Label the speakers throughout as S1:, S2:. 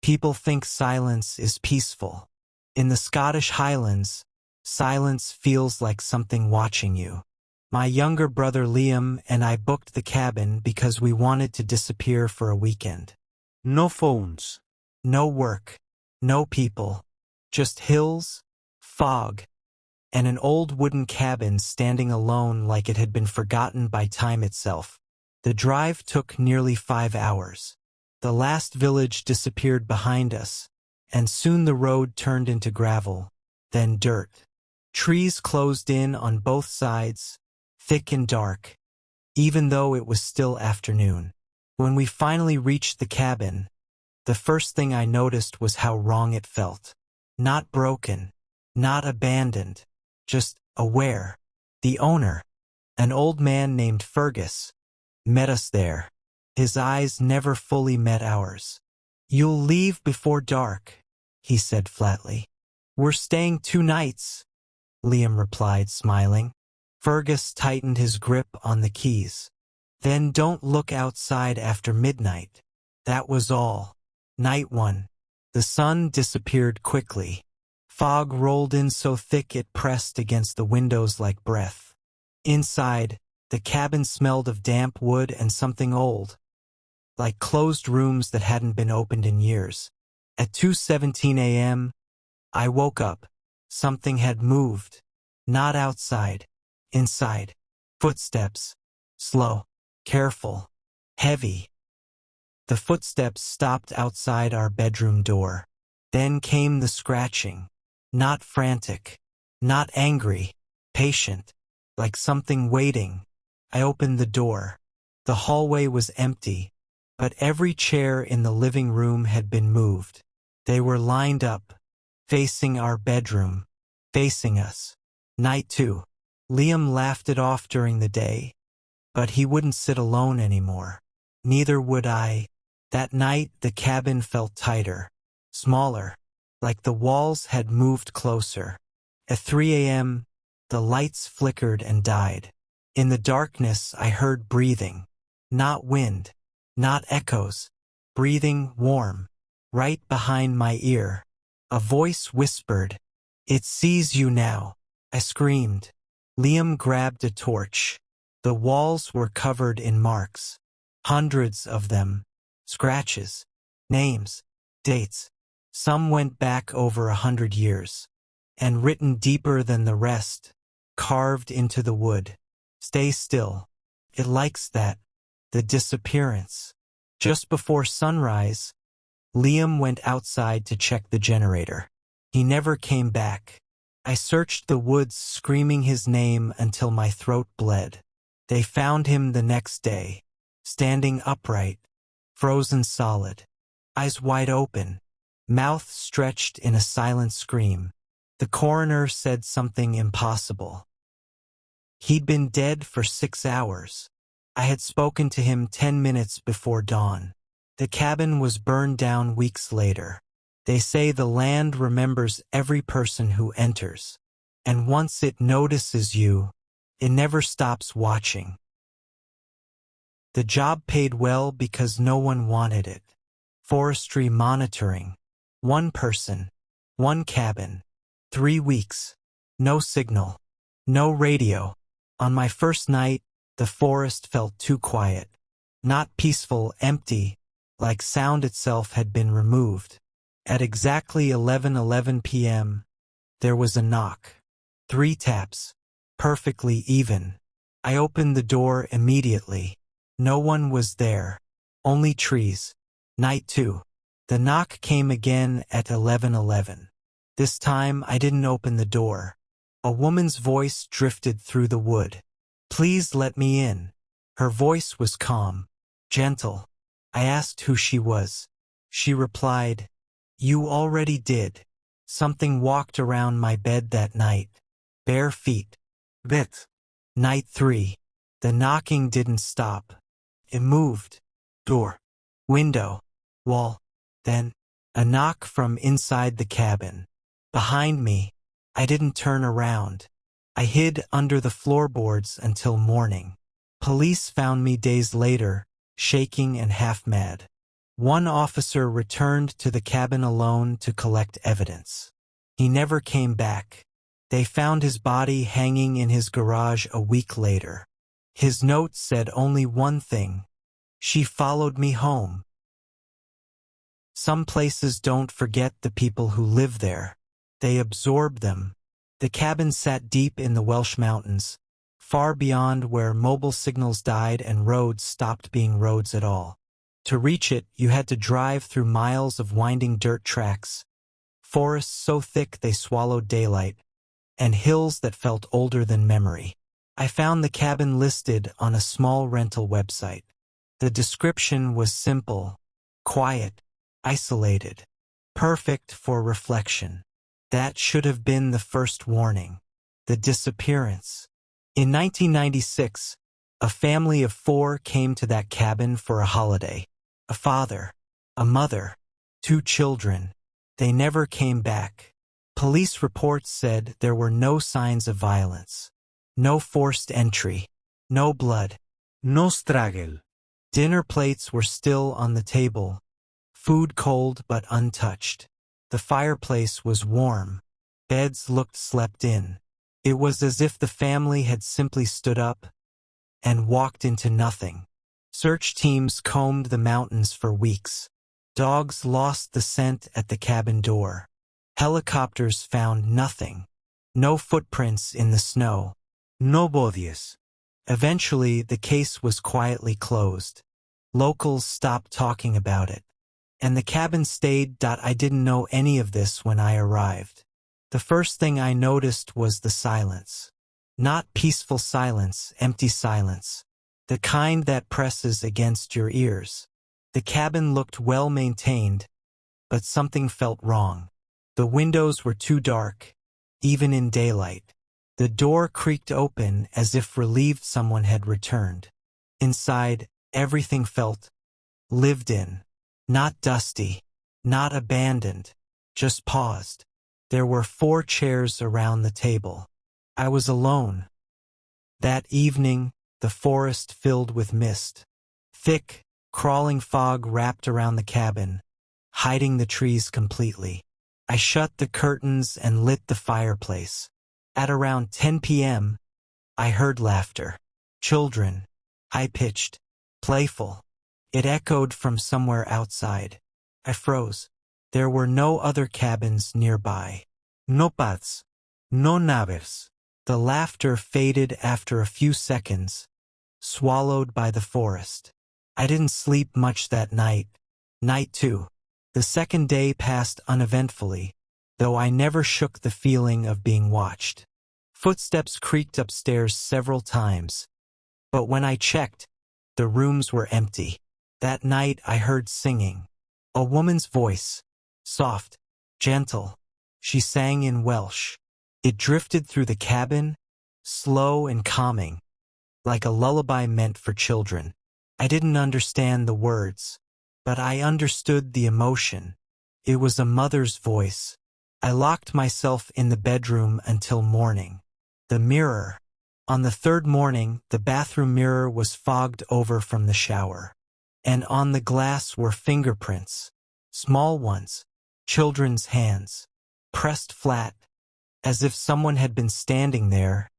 S1: People think silence is peaceful. In the Scottish Highlands, silence feels like something watching you. My younger brother Liam and I booked the cabin because we wanted to disappear for a weekend.
S2: No phones.
S1: No work. No people. Just hills, fog, and an old wooden cabin standing alone like it had been forgotten by time itself. The drive took nearly 5 hours. The last village disappeared behind us, and soon the road turned into gravel, then dirt. Trees closed in on both sides, thick and dark, even though it was still afternoon. When we finally reached the cabin, the first thing I noticed was how wrong it felt. Not broken, not abandoned, just aware. The owner, an old man named Fergus, met us there. His eyes never fully met ours. "You'll leave before dark," he said flatly. "We're staying 2 nights," Liam replied, smiling. Fergus tightened his grip on the keys. "Then don't look outside after midnight." That was all. Night 1. The sun disappeared quickly. Fog rolled in so thick it pressed against the windows like breath. Inside, the cabin smelled of damp wood and something old, like closed rooms that hadn't been opened in years. At 2:17 a.m., I woke up. Something had moved. Not outside. Inside. Footsteps. Slow. Careful. Heavy. The footsteps stopped outside our bedroom door. Then came the scratching. Not frantic. Not angry. Patient. Like something waiting. I opened the door. The hallway was empty, but every chair in the living room had been moved. They were lined up, facing our bedroom, facing us. Night 2. Liam laughed it off during the day, but he wouldn't sit alone anymore. Neither would I. That night the cabin felt tighter, smaller, like the walls had moved closer. At 3 a.m., the lights flickered and died. In the darkness I heard breathing. Not wind, not echoes. Breathing warm, right behind my ear. A voice whispered, "It sees you now." I screamed. Liam grabbed a torch. The walls were covered in marks. Hundreds of them. Scratches. Names. Dates. Some went back over 100 years. And written deeper than the rest, carved into the wood. "Stay still. It likes that." The disappearance. Just before sunrise, Liam went outside to check the generator. He never came back. I searched the woods screaming his name until my throat bled. They found him the next day, standing upright, frozen solid, eyes wide open, mouth stretched in a silent scream. The coroner said something impossible. He'd been dead for 6 hours. I had spoken to him 10 minutes before dawn. The cabin was burned down weeks later. They say the land remembers every person who enters, and once it notices you, it never stops watching. The job paid well because no one wanted it. Forestry monitoring. 1 person. 1 cabin. 3 weeks. No signal. No radio. On my first night, the forest felt too quiet. Not peaceful, empty, like sound itself had been removed. At exactly 11:11 p.m., there was a knock. 3 taps. Perfectly even. I opened the door immediately. No one was there. Only trees. Night 2. The knock came again at 11:11. This time I didn't open the door. A woman's voice drifted through the wood. "Please let me in." Her voice was calm, gentle. I asked who she was. She replied, "You already did." Something walked around my bed that night. Bare feet.
S2: Bed.
S1: Night 3. The knocking didn't stop. It moved.
S2: Door.
S1: Window. Wall. Then, a knock from inside the cabin. Behind me. I didn't turn around. I hid under the floorboards until morning. Police found me days later, shaking and half mad. One officer returned to the cabin alone to collect evidence. He never came back. They found his body hanging in his garage a week later. His note said only one thing: "She followed me home." Some places don't forget the people who live there. They absorb them. The cabin sat deep in the Welsh mountains, far beyond where mobile signals died and roads stopped being roads at all. To reach it, you had to drive through miles of winding dirt tracks, forests so thick they swallowed daylight, and hills that felt older than memory. I found the cabin listed on a small rental website. The description was simple, quiet, isolated, perfect for reflection. That should have been the first warning. The disappearance. In 1996, a family of 4 came to that cabin for a holiday. A father, a mother, 2 children. They never came back. Police reports said there were no signs of violence, no forced entry, no blood,
S2: No struggle.
S1: Dinner plates were still on the table, food cold but untouched. The fireplace was warm. Beds looked slept in. It was as if the family had simply stood up and walked into nothing. Search teams combed the mountains for weeks. Dogs lost the scent at the cabin door. Helicopters found nothing. No footprints in the snow.
S2: No bodies.
S1: Eventually, the case was quietly closed. Locals stopped talking about it. And the cabin stayed. I didn't know any of this when I arrived. The first thing I noticed was the silence. Not peaceful silence, empty silence. The kind that presses against your ears. The cabin looked well maintained, but something felt wrong. The windows were too dark, even in daylight. The door creaked open as if relieved someone had returned. Inside, everything felt lived in. Not dusty, not abandoned, just paused. There were 4 chairs around the table. I was alone. That evening, the forest filled with mist. Thick, crawling fog wrapped around the cabin, hiding the trees completely. I shut the curtains and lit the fireplace. At around 10 p.m., I heard laughter. Children, high-pitched, playful. It echoed from somewhere outside. I froze. There were no other cabins nearby.
S2: No paths. No neighbors.
S1: The laughter faded after a few seconds, swallowed by the forest. I didn't sleep much that night. Night 2. The second day passed uneventfully, though I never shook the feeling of being watched. Footsteps creaked upstairs several times, but when I checked, the rooms were empty. That night I heard singing. A woman's voice, soft, gentle. She sang in Welsh. It drifted through the cabin, slow and calming, like a lullaby meant for children. I didn't understand the words, but I understood the emotion. It was a mother's voice. I locked myself in the bedroom until morning. The mirror. On the 3rd morning, the bathroom mirror was fogged over from the shower. And on the glass were fingerprints. Small ones. Children's hands. Pressed flat, as if someone had been standing there,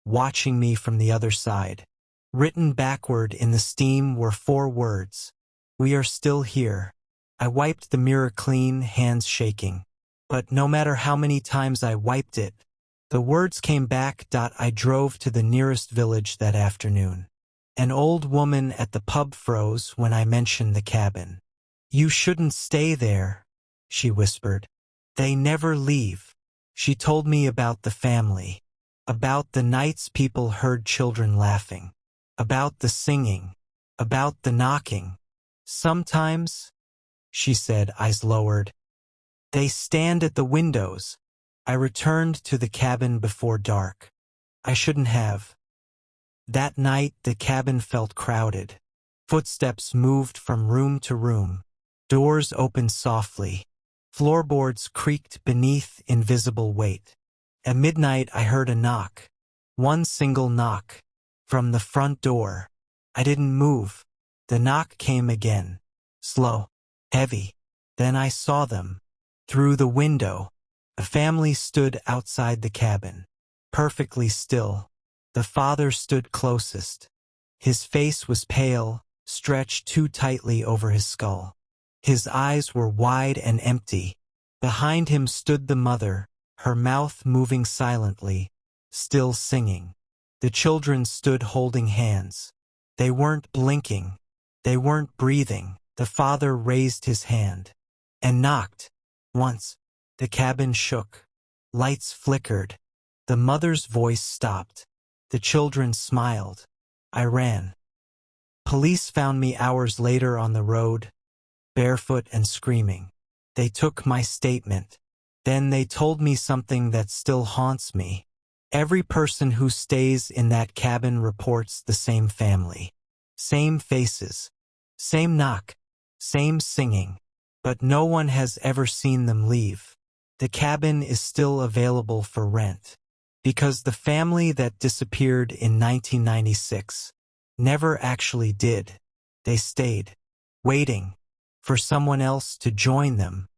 S1: watching me from the other side. Written backward in the steam were 4 words. "We are still here." I wiped the mirror clean, hands shaking. But no matter how many times I wiped it, the words came back. I drove to the nearest village that afternoon. An old woman at the pub froze when I mentioned the cabin. "You shouldn't stay there," she whispered. "They never leave." She told me about the family, about the nights people heard children laughing, about the singing, about the knocking. "Sometimes," she said, eyes lowered, "they stand at the windows." I returned to the cabin before dark. I shouldn't have. That night the cabin felt crowded. Footsteps moved from room to room. Doors opened softly. Floorboards creaked beneath invisible weight. At midnight I heard a knock. One single knock. From the front door. I didn't move. The knock came again. Slow. heavy. Then I saw them. Through the window, a family stood outside the cabin, perfectly still. The father stood closest. His face was pale, stretched too tightly over his skull. His eyes were wide and empty. Behind him stood the mother, her mouth moving silently, still singing. The children stood holding hands. They weren't blinking. They weren't breathing. The father raised his hand and knocked. Once, the cabin shook. Lights flickered. The mother's voice stopped. The children smiled. I ran. Police found me hours later on the road, barefoot and screaming. They took my statement. Then they told me something that still haunts me. Every person who stays in that cabin reports the same family. Same faces. Same knock. Same singing. But no one has ever seen them leave. The cabin is still available for rent. Because the family that disappeared in 1996 never actually did. They stayed, waiting for someone else to join them.